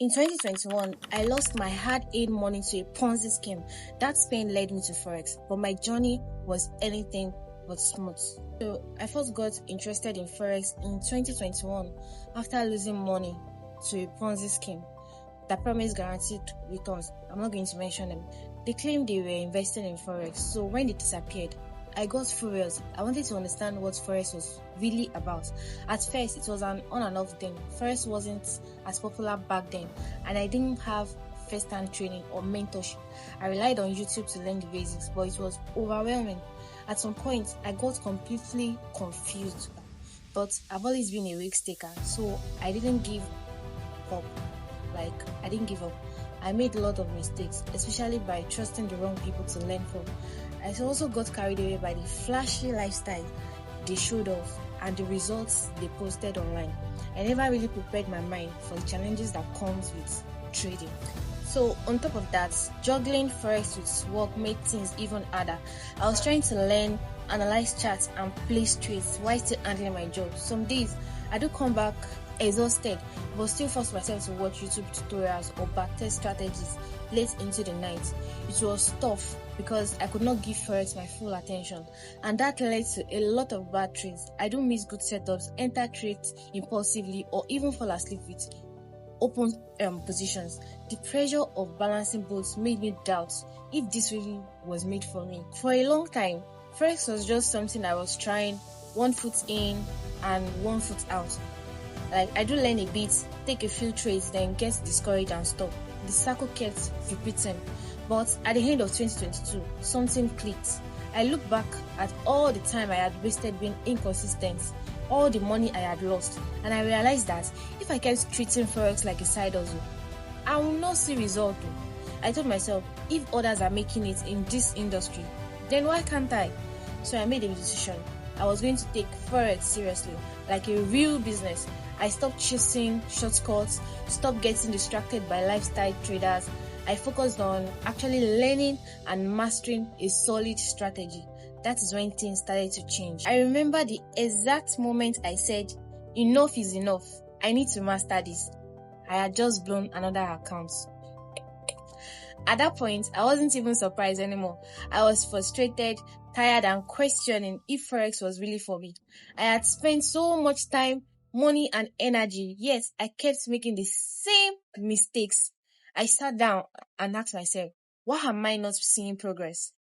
In 2021, I lost my hard-earned money to a Ponzi scheme. That pain led me to Forex, but my journey was anything but smooth. So I first got interested in Forex in 2021 after losing money to a Ponzi scheme that promised guaranteed returns. I'm not going to mention them. They claimed they were investing in Forex, so when they disappeared, I got furious. I wanted to understand what Forex was really about. At first, it was an on and off thing. Forex wasn't as popular back then, and I didn't have first-hand training or mentorship. I relied on YouTube to learn the basics, but it was overwhelming. At some point, I got completely confused. But I've always been a risk taker, so I didn't give up. I didn't give up. I made a lot of mistakes, especially by trusting the wrong people to learn from. I also got carried away by the flashy lifestyle they showed off and the results they posted online. I never really prepared my mind for the challenges that comes with trading. So on top of that, juggling Forex with work made things even harder. I was trying to learn, analyze charts, and place trades while still handling my job. Some days I do come back exhausted, but still force myself to watch YouTube tutorials or backtest strategies late into the night. It was tough because I could not give Forex my full attention, and that led to a lot of bad trades. I do miss good setups, enter trades impulsively, or even fall asleep with open positions. The pressure of balancing both made me doubt if this really was made for me. For a long time, Forex was just something I was trying, one foot in and one foot out. I do learn a bit, take a few trades, then get discouraged and stop. The cycle kept repeating. But at the end of 2022, something clicked. I look back at all the time I had wasted being inconsistent, all the money I had lost, and I realized that if I kept treating Forex like a side hustle, I will not see result. I told myself, if others are making it in this industry, then why can't I? So I made a decision. I was going to take Forex seriously, like a real business. I stopped chasing shortcuts, stopped getting distracted by lifestyle traders. I focused on actually learning and mastering a solid strategy. That is when things started to change. I remember the exact moment I said, enough is enough. I need to master this. I had just blown another account. At that point, I wasn't even surprised anymore. I was frustrated, tired, and questioning if Forex was really for me. I had spent so much time, money, and energy, yet I kept making the same mistakes. I sat down and asked myself, why am I not seeing progress?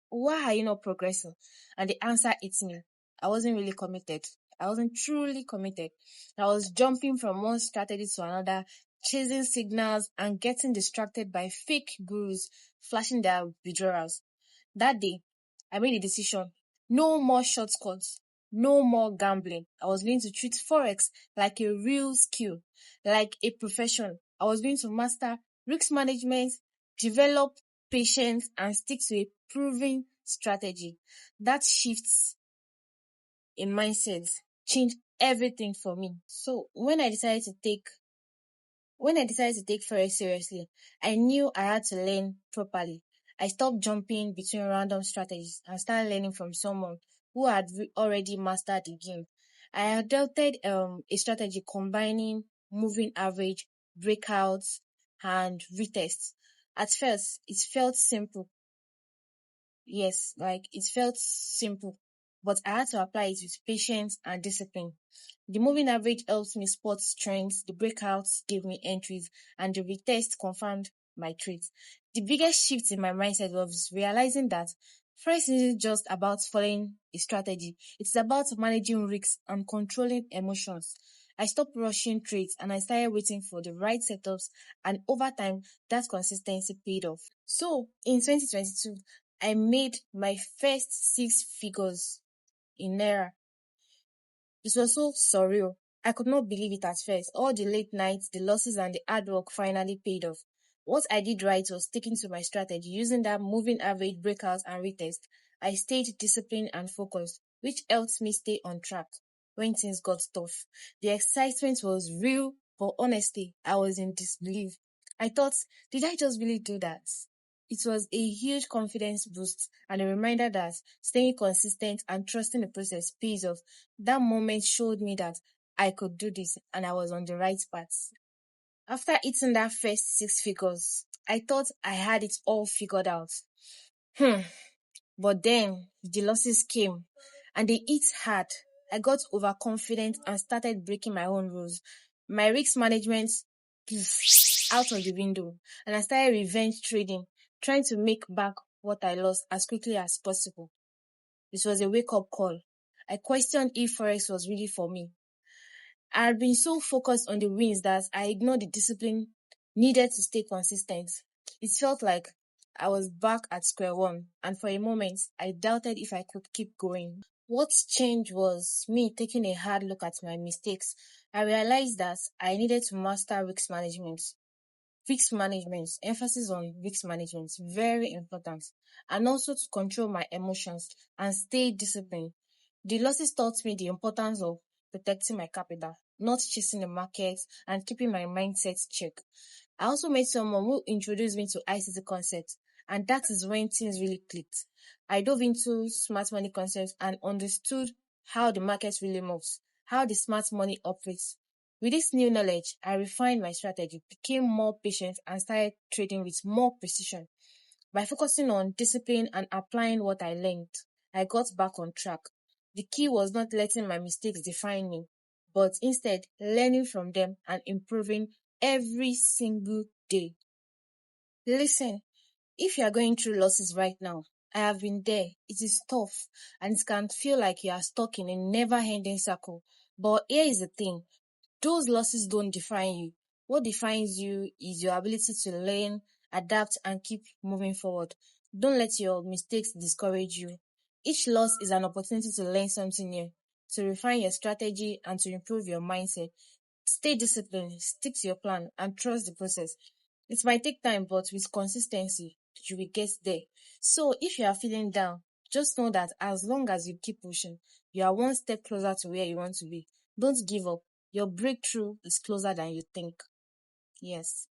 Why are you not progressing? And the answer hit me. I wasn't really committed. I wasn't truly committed. I was jumping from one strategy to another, chasing signals and getting distracted by fake gurus flashing their withdrawals. That day, I made a decision. No more shortcuts. No more gambling. I was going to treat Forex like a real skill, like a profession. I was going to master risk management, develop patience, and stick to a proven strategy. That shifts in mindset changed everything for me. So when I decided to take Forex seriously, I knew I had to learn properly. I stopped jumping between random strategies and started learning from someone who had already mastered the game. I adopted a strategy combining moving average, breakouts, and retests. At first, it felt simple. Yes, it felt simple, but I had to apply it with patience and discipline. The moving average helps me spot trends, the breakouts gave me entries, and the retest confirmed my trades. The biggest shift in my mindset was realizing that first isn't just about following a strategy, it's about managing risks and controlling emotions. I stopped rushing trades and I started waiting for the right setups, and over time, that consistency paid off. So, in 2022, I made my first six figures in Naira. It was so surreal. I could not believe it at first. All the late nights, the losses, and the hard work finally paid off. What I did right was sticking to my strategy, using that moving average breakouts and retest. I stayed disciplined and focused, which helped me stay on track when things got tough. The excitement was real, but honestly, I was in disbelief. I thought, did I just really do that? It was a huge confidence boost and a reminder that staying consistent and trusting the process pays off. That moment showed me that I could do this and I was on the right path. After eating that first six figures, I thought I had it all figured out. Hmm. But then the losses came and they hit hard. I got overconfident and started breaking my own rules. My risk management out of the window, and I started revenge trading, trying to make back what I lost as quickly as possible. This was a wake up call. I questioned if Forex was really for me. I had been so focused on the wins that I ignored the discipline needed to stay consistent. It felt like I was back at square one, and for a moment, I doubted if I could keep going. What changed was me taking a hard look at my mistakes. I realized that I needed to master risk management. Risk management, emphasis on risk management, very important, and also to control my emotions and stay disciplined. The losses taught me the importance of protecting my capital, not chasing the market, and keeping my mindset check. I also met someone who introduced me to ICT concepts, and that is when things really clicked. I dove into smart money concepts and understood how the market really moves, how the smart money operates. With this new knowledge, I refined my strategy, became more patient, and started trading with more precision. By focusing on discipline and applying what I learned, I got back on track. The key was not letting my mistakes define me, but instead learning from them and improving every single day. Listen, if you are going through losses right now, I have been there. It is tough and it can feel like you are stuck in a never ending circle. But here is the thing, those losses don't define you. What defines you is your ability to learn, adapt, and keep moving forward. Don't let your mistakes discourage you. Each loss is an opportunity to learn something new, to refine your strategy, and to improve your mindset. Stay disciplined, stick to your plan, and trust the process. It might take time, but with consistency, you will get there. So if you are feeling down, just know that as long as you keep pushing, you are one step closer to where you want to be. Don't give up. Your breakthrough is closer than you think. Yes.